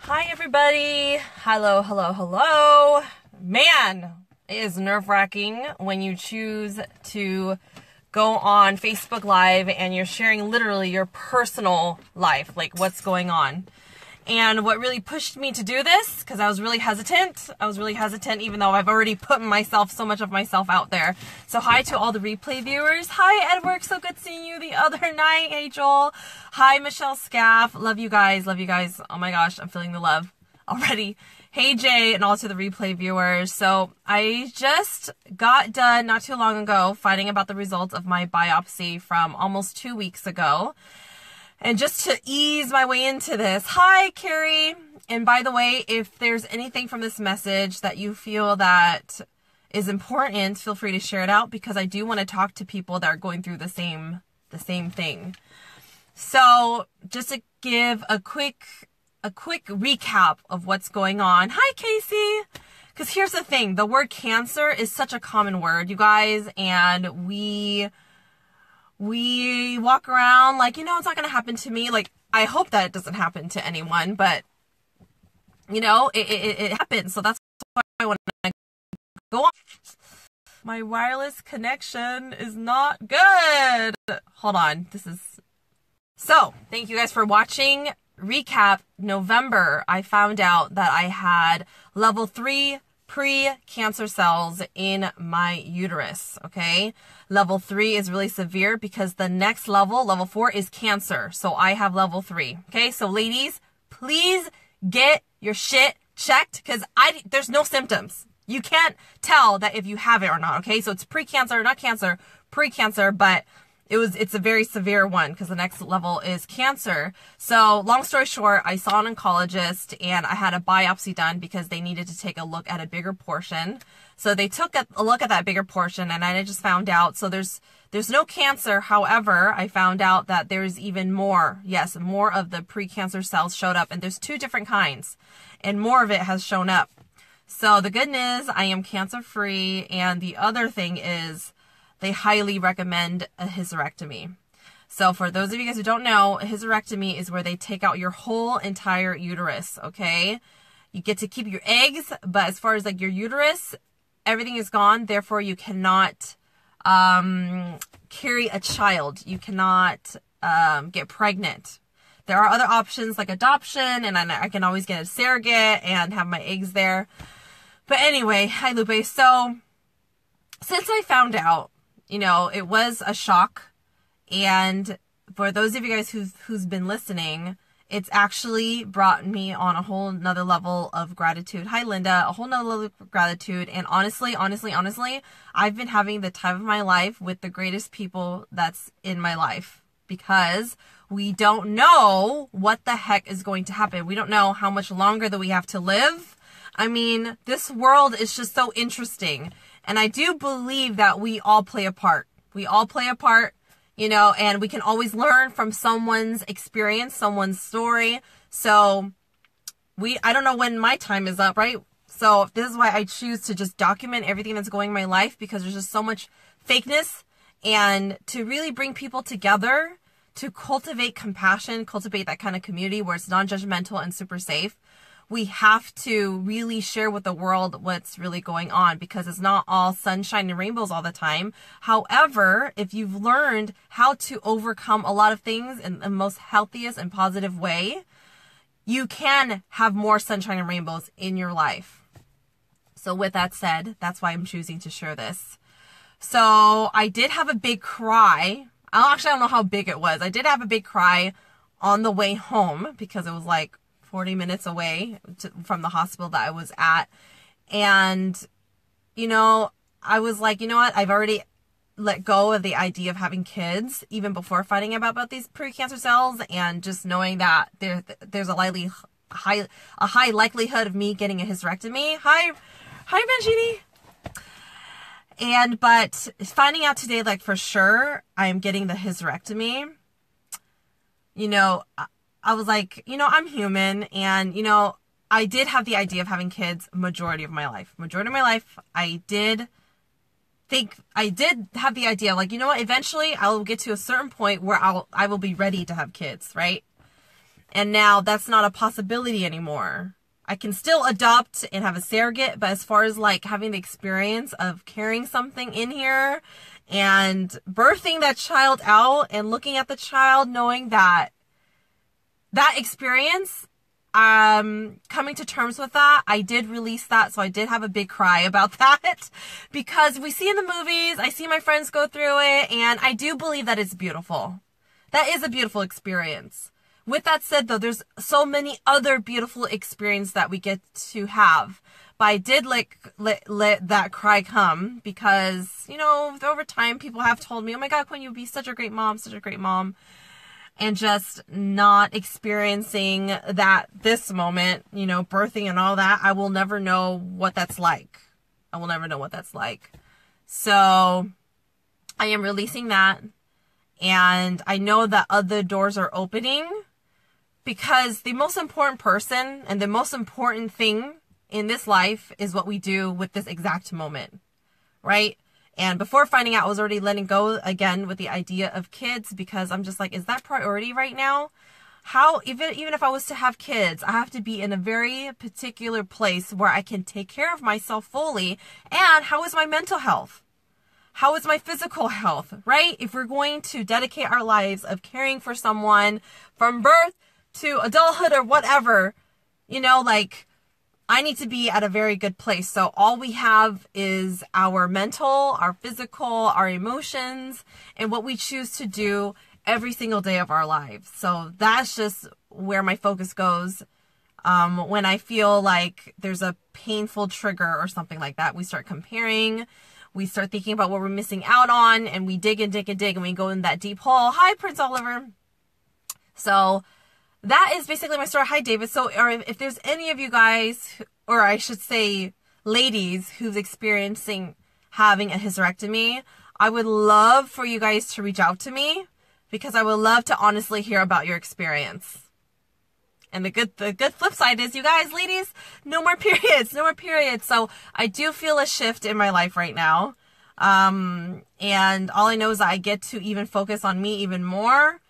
Hi everybody. Hello, hello, hello. Man, it is nerve-wracking when you choose to go on Facebook Live and you're sharing literally your personal life, like what's going on. And what really pushed me to do this, because I was really hesitant even though I've already put so much of myself out there. So hi to all the replay viewers. Hi Edward, so good seeing you the other night. Hey Joel. Hi Michelle Scaff. Love you guys. Oh my gosh, I'm feeling the love already. Hey Jay, and all to the replay viewers. So I just got done not too long ago finding about the results of my biopsy from almost 2 weeks ago. And just to ease my way into this, hi, Carrie. And by the way, if there's anything from this message that you feel that is important, feel free to share it out because I do want to talk to people that are going through the same thing. So just to give a quick recap of what's going on. Hi, Casey. Because here's the thing. The word cancer is such a common word, you guys, and we walk around like, it's not going to happen to me. Like, I hope that it doesn't happen to anyone, but, it happens. So that's why I want to go on. My wireless connection is not good. Hold on. So, thank you guys for watching. Recap, November, I found out that I had level 3 pre-cancer cells in my uterus, okay? Level 3 is really severe because the next level, level 4, is cancer. So I have level 3, okay? So ladies, please get your shit checked because there's no symptoms. You can't tell that if you have it or not, okay? So it's pre-cancer, not cancer, pre-cancer, but it's a very severe one because the next level is cancer. So long story short, I saw an oncologist and I had a biopsy done because they needed to take a look at a bigger portion. So they took a look at that bigger portion and I just found out. So there's no cancer. However, I found out that there's even more. Yes, more of the pre-cancer cells showed up and there's 2 different kinds and more of it has shown up. So the good news, I am cancer free. And the other thing is, they highly recommend a hysterectomy. So for those of you guys who don't know, a hysterectomy is where they take out your whole entire uterus, okay? You get to keep your eggs, but as far as like your uterus, everything is gone. Therefore, you cannot carry a child. You cannot get pregnant. There are other options like adoption, and I can always get a surrogate and have my eggs there. But anyway, hi Lupe. So since I found out, it was a shock. And for those of you guys who's been listening, it's actually brought me on a whole nother level of gratitude. Hi, Linda. A whole nother level of gratitude. And honestly, I've been having the time of my life with the greatest people that's in my life because we don't know what the heck is going to happen. We don't know how much longer that we have to live. I mean, this world is just so interesting. And I do believe that we all play a part. We all play a part, and we can always learn from someone's experience, someone's story. So I don't know when my time is up, right? So this is why I choose to just document everything that's going in my life because there's just so much fakeness and to really bring people together, to cultivate compassion, cultivate that kind of community where it's non-judgmental and super safe. We have to really share with the world what's really going on because it's not all sunshine and rainbows all the time. However, if you've learned how to overcome a lot of things in the most healthiest and positive way, you can have more sunshine and rainbows in your life. So with that said, that's why I'm choosing to share this. So I did have a big cry. I don't know how big it was. I did have a big cry on the way home because it was like 40 minutes away from the hospital that I was at. And, I was like, what? I've already let go of the idea of having kids even before finding out about these pre-cancer cells and just knowing that there's a high likelihood of me getting a hysterectomy. Hi, Benjini. But finding out today, like for sure, I'm getting the hysterectomy, I was like, I'm human and, I did have the idea of having kids majority of my life. I did have the idea like, eventually I will get to a certain point where I will be ready to have kids, right? And now that's not a possibility anymore. I can still adopt and have a surrogate, but as far as like having the experience of carrying something in here and birthing that child out and looking at the child, knowing that experience, coming to terms with that, I did release that, so I did have a big cry about that, because we see in the movies, I see my friends go through it, and I do believe that it's beautiful. That is a beautiful experience. With that said, though, there's so many other beautiful experiences that we get to have. But I did let that cry come because, you know, over time, people have told me, oh my God, Quinn, you'd be such a great mom, such a great mom. And just not experiencing this moment, you know, birthing and all that, I will never know what that's like. I will never know what that's like. So I am releasing that. And I know that other doors are opening, because the most important person and the most important thing in this life is what we do with this exact moment, right? And before finding out, I was already letting go again with the idea of kids, because I'm just like, is that priority right now? How, even if I was to have kids, I have to be in a very particular place where I can take care of myself fully. And how is my mental health? How is my physical health, right? If we're going to dedicate our lives of caring for someone from birth to adulthood or whatever, you know, like, I need to be at a very good place. So all we have is our mental, our physical, our emotions, and what we choose to do every single day of our lives. So that's just where my focus goes. When I feel like there's a painful trigger or something like that, we start comparing, we start thinking about what we're missing out on, and we dig and dig and dig, and we go in that deep hole. Hi, Prince Oliver. So that is basically my story. Hi, David. So if there's any of you guys, or I should say ladies, who's experiencing having a hysterectomy, I would love for you guys to reach out to me, because I would love to honestly hear about your experience. And the good flip side is, you guys, ladies, no more periods, no more periods. So I do feel a shift in my life right now. And all I know is that I get to even focus on me even more.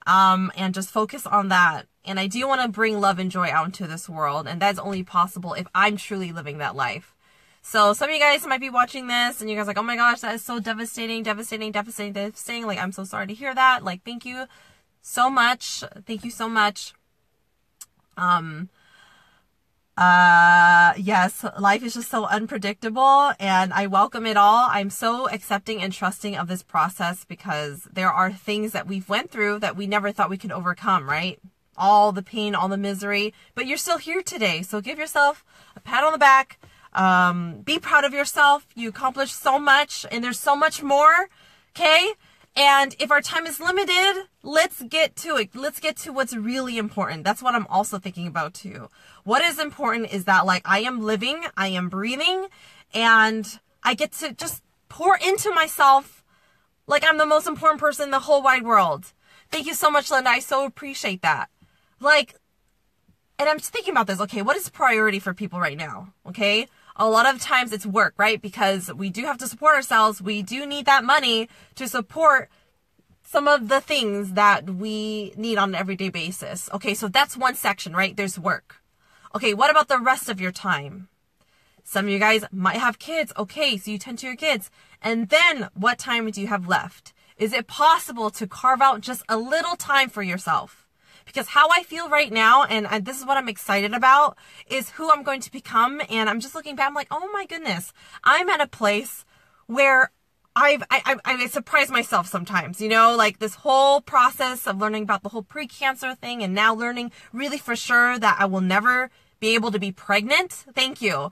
And just focus on that. And I do want to bring love and joy out into this world. And that's only possible if I'm truly living that life. So some of you guys might be watching this and you guys are like, oh my gosh, that is so devastating. Like, I'm so sorry to hear that. Like, thank you so much. Thank you so much. Yes, life is just so unpredictable, and I welcome it all. I'm so accepting and trusting of this process, because there are things that we've went through that we never thought we could overcome, right? All the pain, all the misery, but you're still here today. So give yourself a pat on the back. Be proud of yourself. You accomplished so much, and there's so much more. Okay. And if our time is limited, let's get to it. Let's get to what's really important. That's what I'm also thinking about too. What is important is that, like, I am living, I am breathing, and I get to just pour into myself like I'm the most important person in the whole wide world. Thank you so much, Linda. I so appreciate that. Like, and I'm just thinking about this. Okay, what is priority for people right now? Okay. A lot of times it's work, right? Because we do have to support ourselves. We do need that money to support some of the things that we need on an everyday basis. Okay, so that's one section, right? There's work. Okay, what about the rest of your time? Some of you guys might have kids. Okay, so you tend to your kids. And then what time do you have left? Is it possible to carve out just a little time for yourself? Because how I feel right now, and this is what I'm excited about, is who I'm going to become. And I'm just looking back, I'm like, oh my goodness, I'm at a place where I surprise myself sometimes, you know, like this whole process of learning about the whole pre-cancer thing, and now learning really for sure that I will never be able to be pregnant. Thank you.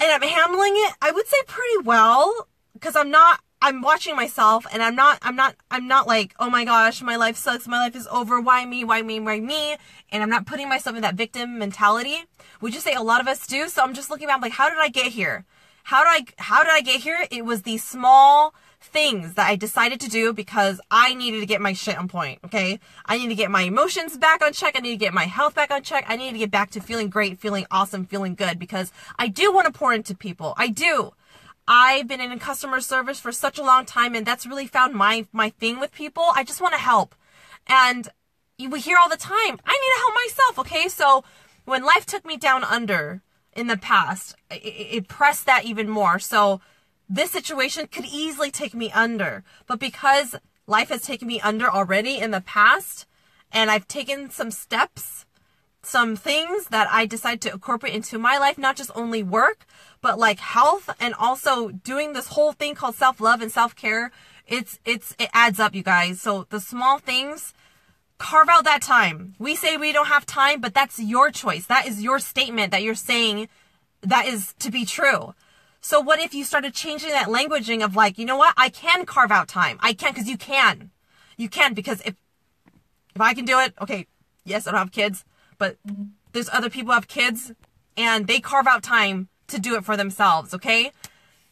And I'm handling it, I would say, pretty well, because I'm watching myself, and I'm not like, oh my gosh, my life sucks, my life is over, why me? And I'm not putting myself in that victim mentality, which you say a lot of us do. So I'm just looking back, like, how did I get here? How did I get here? It was these small things that I decided to do because I needed to get my shit on point, okay? I need to get my emotions back on check. I need to get my health back on check. I need to get back to feeling great, feeling awesome, feeling good, because I do want to pour into people. I do. I've been in customer service for such a long time, and that's really found my thing with people. I just want to help. And we hear all the time, I need to help myself, okay? So when life took me down under in the past, it pressed that even more. So this situation could easily take me under. But because life has taken me under already in the past, and I've taken some steps, some things that I decide to incorporate into my life, not just only work, but like health, and also doing this whole thing called self-love and self-care, it adds up, you guys. So the small things, carve out that time. We say we don't have time, but that's your choice. That is your statement that you're saying that is to be true. So what if you started changing that languaging of like, you know what? I can carve out time. I can, because you can. You can, because if I can do it, okay, yes, I don't have kids, but there's other people who have kids and they carve out time to do it for themselves, okay?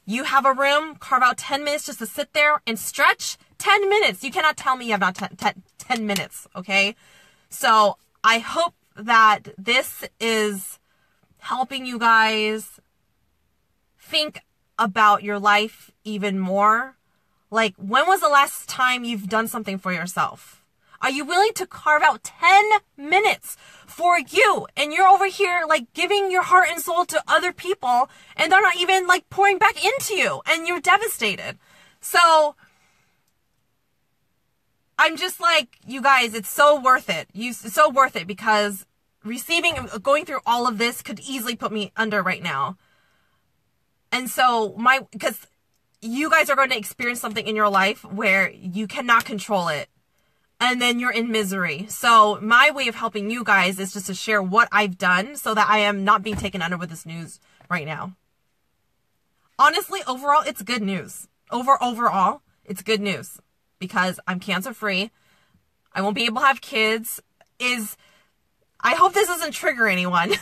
You have a room, carve out 10 minutes just to sit there and stretch. 10 minutes. You cannot tell me you have not 10 minutes, okay? So I hope that this is helping you guys think about your life even more. Like, when was the last time you've done something for yourself? Are you willing to carve out 10 minutes for you? And you're over here like giving your heart and soul to other people, and they're not even like pouring back into you, and you're devastated. So I'm just like, you guys, it's so worth it. It's so worth it, because going through all of this could easily put me under right now. And so because you guys are going to experience something in your life where you cannot control it, and then you're in misery. So my way of helping you guys is just to share what I've done so that I am not being taken under with this news right now. Honestly, overall, it's good news. Overall, it's good news, because I'm cancer free. I won't be able to have kids. I hope this doesn't trigger anyone.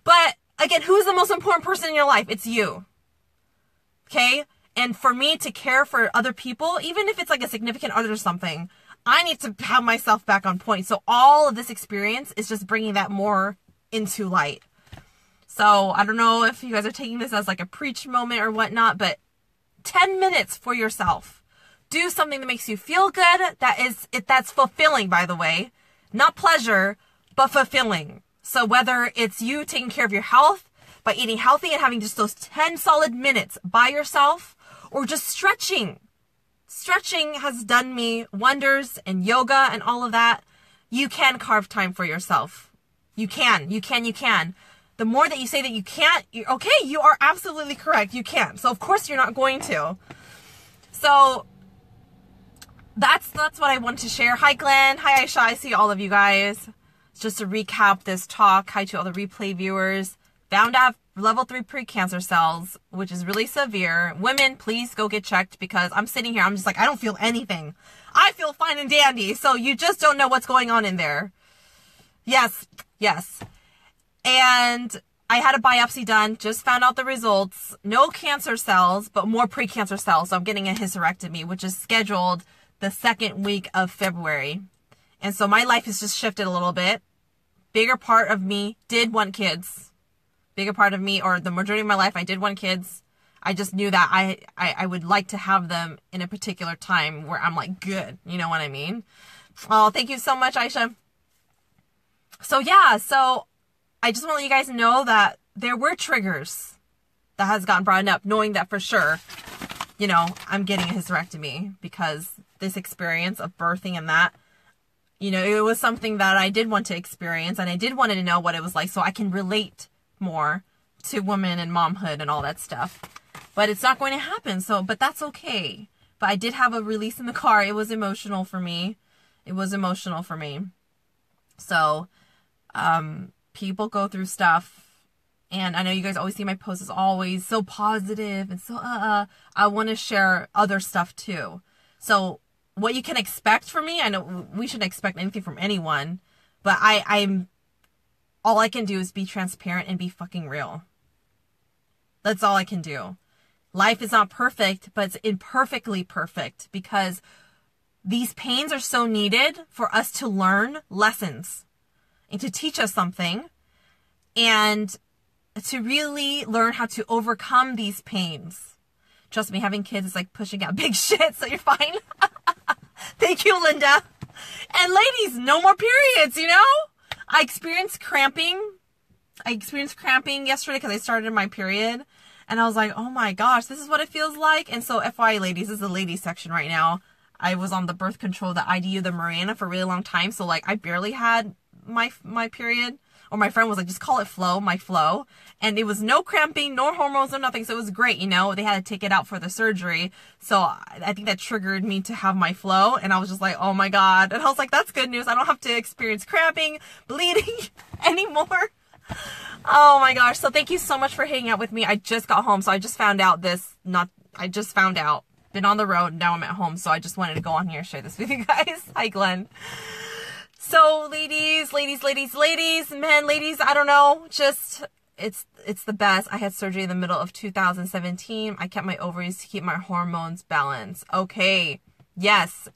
But again, who's the most important person in your life? It's you. Okay? And for me to care for other people, even if it's like a significant other or something, I need to have myself back on point. So all of this experience is just bringing that more into light. So I don't know if you guys are taking this as like a preach moment or whatnot, but 10 minutes for yourself. Do something that makes you feel good. That's fulfilling, by the way. Not pleasure, but fulfilling. So whether it's you taking care of your health by eating healthy and having just those 10 solid minutes by yourself, or just stretching. Stretching has done me wonders, and yoga and all of that. You can carve time for yourself. You can. The more that you say that you can't, okay, you are absolutely correct. You can. So of course you're not going to. So that's what I wanted to share. Hi Glenn. Hi Aisha. I see all of you guys. Just to recap this talk. Hi to all the replay viewers. Found out level 3 precancer cells, which is really severe. Women, please go get checked, because I'm sitting here, I'm just like, I don't feel anything. I feel fine and dandy. So you just don't know what's going on in there. Yes. And I had a biopsy done, just found out the results. No cancer cells, but more precancer cells. So I'm getting a hysterectomy, which is scheduled the 2nd week of February. And so my life has just shifted a little bit. Bigger part of me did want kids. Bigger part of me, or the majority of my life, I did want kids. I just knew that I would like to have them in a particular time where I'm like, good. You know what I mean? Oh, thank you so much, Aisha. So yeah, so I just want to let you guys know that there were triggers that has gotten brought up, knowing that for sure, you know, I'm getting a hysterectomy, because this experience of birthing and that, you know, it was something that I did want to experience, and I did want to know what it was like so I can relate more to women and momhood and all that stuff. But it's not going to happen, but that's okay. But I did have a release in the car. It was emotional for me. So people go through stuff, and I know you guys always see my posts as always so positive and so I want to share other stuff too. So what you can expect from me, I know we shouldn't expect anything from anyone, but I'm all I can do is be transparent and be fucking real. That's all I can do. Life is not perfect, but it's imperfectly perfect, because these pains are so needed for us to learn lessons and to teach us something, and to really learn how to overcome these pains. Trust me, having kids is like pushing out big shit, so you're fine. Thank you, Linda. And ladies, no more periods, you know? I experienced cramping yesterday because I started my period. And I was like, oh my gosh, this is what it feels like. And so FYI ladies, this is the ladies section right now. I was on the birth control, the IDU, the Mirena for a really long time. So like I barely had my period. Or my friend was like, just call it flow, my flow. And it was no cramping, no hormones, no nothing. So it was great, you know. They had to take it out for the surgery. So I think that triggered me to have my flow. And I was just like, oh my God. And I was like, that's good news. I don't have to experience cramping, bleeding anymore. Oh my gosh. So thank you so much for hanging out with me. I just got home. So I just found out been on the road. Now I'm at home. So I just wanted to go on here and share this with you guys. Hi, Glenn. So ladies, men, ladies, I don't know, just, it's the best. I had surgery in the middle of 2017. I kept my ovaries to keep my hormones balanced. Okay. Yes,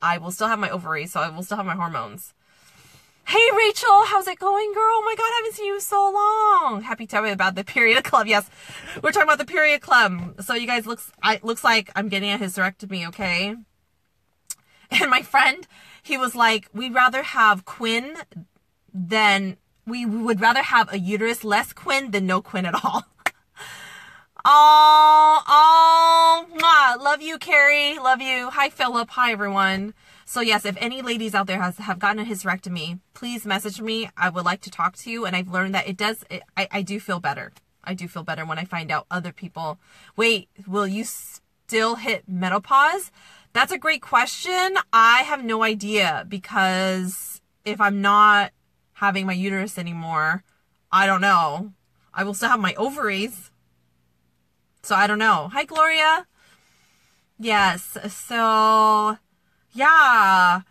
I will still have my ovaries, so I will still have my hormones. Hey Rachel, how's it going, girl? Oh my God, I haven't seen you in so long. Happy to tell me about the period club. Yes, we're talking about the period club. So you guys, looks like I'm getting a hysterectomy, okay? And my friend, he was like, we'd rather have Quyn than, we would rather have a uterus less Quyn than no Quyn at all. Love you, Carrie. Love you. Hi, Philip. Hi, everyone. So yes, if any ladies out there have gotten a hysterectomy, please message me. I would like to talk to you. And I've learned that I do feel better. I do feel better when I find out other people. Wait, will you still hit menopause? That's a great question. I have no idea, because if I'm not having my uterus anymore, I don't know. I will still have my ovaries. So I don't know. Hi, Gloria. Yes. So yeah,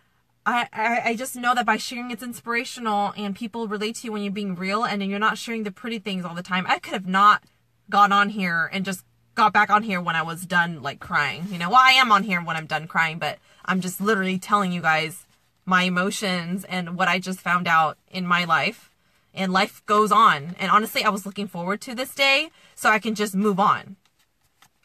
I just know that by sharing it's inspirational and people relate to you when you're being real and you're not sharing the pretty things all the time. I could have not gone on here and just got back on here when I was done like crying, you know. Well, I am on here when I'm done crying, but I'm just literally telling you guys my emotions and what I just found out in my life, and life goes on. And honestly, I was looking forward to this day so I can just move on.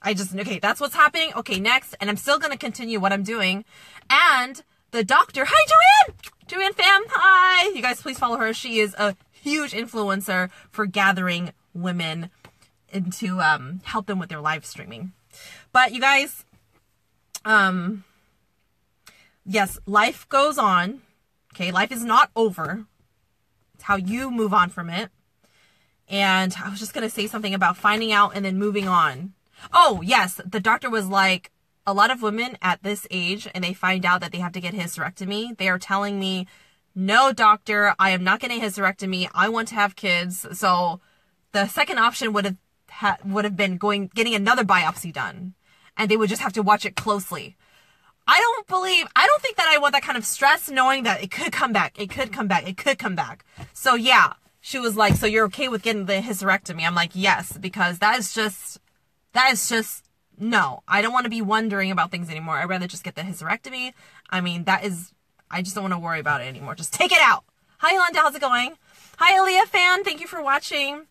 Okay, that's what's happening. Okay, next. And I'm still going to continue what I'm doing. And the doctor, hi, Joanne fam. Hi. You guys, please follow her. She is a huge influencer for gathering women and to help them with their live streaming. But you guys, yes, life goes on. Okay, life is not over. It's how you move on from it. And I was just going to say something about finding out and then moving on. Oh, yes, the doctor was like, a lot of women at this age, and they find out that they have to get a hysterectomy, they are telling me, no, doctor, I am not getting a hysterectomy. I want to have kids. So the second option would have been getting another biopsy done, and they would just have to watch it closely. I don't think that I want that kind of stress, knowing that it could come back. It could come back. It could come back. So yeah, she was like, so you're okay with getting the hysterectomy? I'm like, yes, because that is just, no, I don't want to be wondering about things anymore. I'd rather just get the hysterectomy. I mean, I just don't want to worry about it anymore. Just take it out. Hi, Linda. How's it going? Hi, Aaliyah fan. Thank you for watching.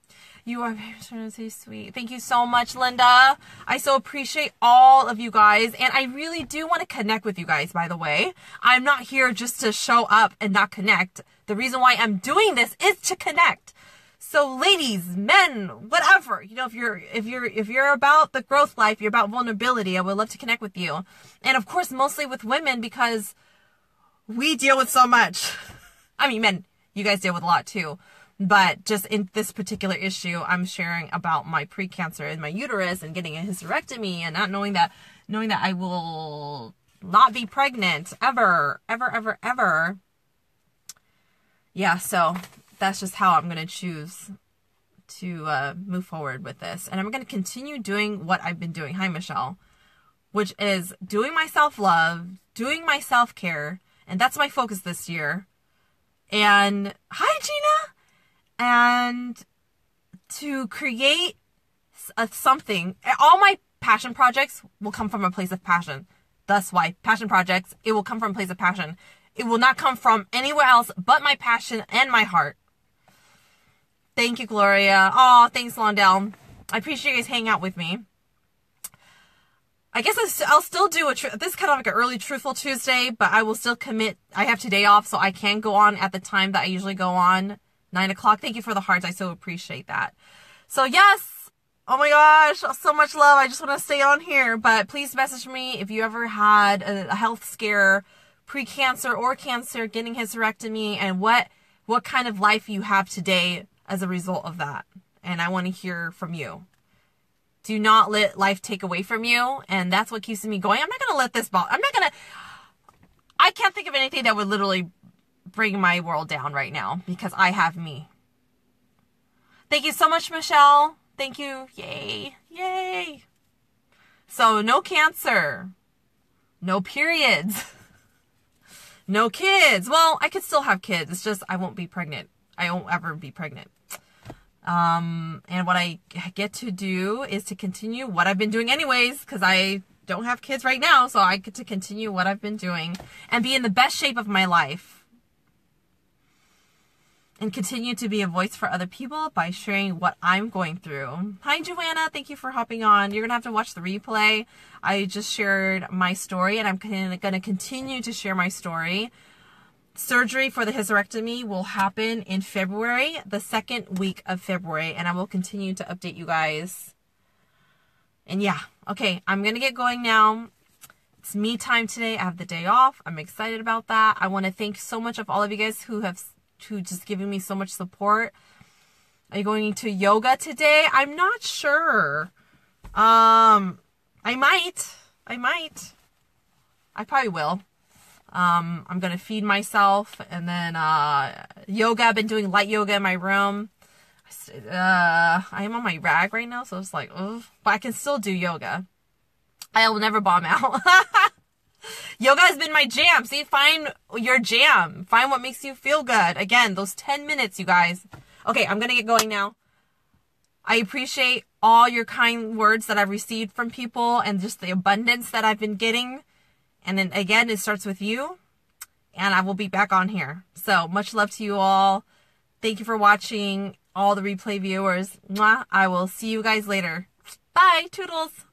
You are very sweet. Thank you so much, Linda. I so appreciate all of you guys. And I really do want to connect with you guys, by the way. I'm not here just to show up and not connect. The reason why I'm doing this is to connect. So ladies, men, whatever, you know, if you're about the growth life, you're about vulnerability, I would love to connect with you. And of course, mostly with women, because we deal with so much. I mean, men, you guys deal with a lot too. But just in this particular issue, I'm sharing about my pre-cancer in my uterus and getting a hysterectomy and not knowing that I will not be pregnant ever. Yeah, so that's just how I'm going to choose to move forward with this. And I'm going to continue doing what I've been doing. Hi, Michelle. Which is doing my self-love, doing my self-care. And that's my focus this year. And hi, Gina. And to create something. All my passion projects will come from a place of passion. That's why passion projects, it will come from a place of passion. It will not come from anywhere else but my passion and my heart. Thank you, Gloria. Oh, thanks, Londell. I appreciate you guys hanging out with me. I guess I'll still do this is kind of like an early Truthful Tuesday, but I will still commit. I have today off, so I can go on at the time that I usually go on, 9 o'clock. Thank you for the hearts. I so appreciate that. So yes, oh my gosh, so much love. I just want to stay on here, but please message me if you ever had a health scare, pre-cancer or cancer, getting hysterectomy, and what kind of life you have today as a result of that. And I want to hear from you. Do not let life take away from you. And that's what keeps me going. I'm not going to let this I can't think of anything that would literally bring my world down right now because I have me. Thank you so much, Michelle. Thank you. Yay. Yay. So no cancer, no periods, no kids. Well, I could still have kids. It's just, I won't be pregnant. I won't ever be pregnant. And what I get to do is to continue what I've been doing anyways, because I don't have kids right now, so I get to continue what I've been doing and be in the best shape of my life and continue to be a voice for other people by sharing what I'm going through. Hi, Joanna. Thank you for hopping on. You're going to have to watch the replay. I just shared my story, and I'm going to continue to share my story. Surgery for the hysterectomy will happen in February, the second week of February, and I will continue to update you guys. And yeah, okay, I'm going to get going now. It's me time today. I have the day off. I'm excited about that. I want to thank so much of all of you guys who just giving me so much support. Are you going to yoga today? I'm not sure. I might. I probably will. I'm going to feed myself, and then, yoga. I've been doing light yoga in my room. I am on my rag right now, so it's like, ugh, but I can still do yoga. I will never bomb out. Yoga has been my jam. See, find your jam. Find what makes you feel good. Again, those 10 minutes, you guys. Okay, I'm going to get going now. I appreciate all your kind words that I've received from people and just the abundance that I've been getting. And then again, it starts with you, and I will be back on here. So much love to you all. Thank you for watching, all the replay viewers. Mwah. I will see you guys later. Bye. Toodles.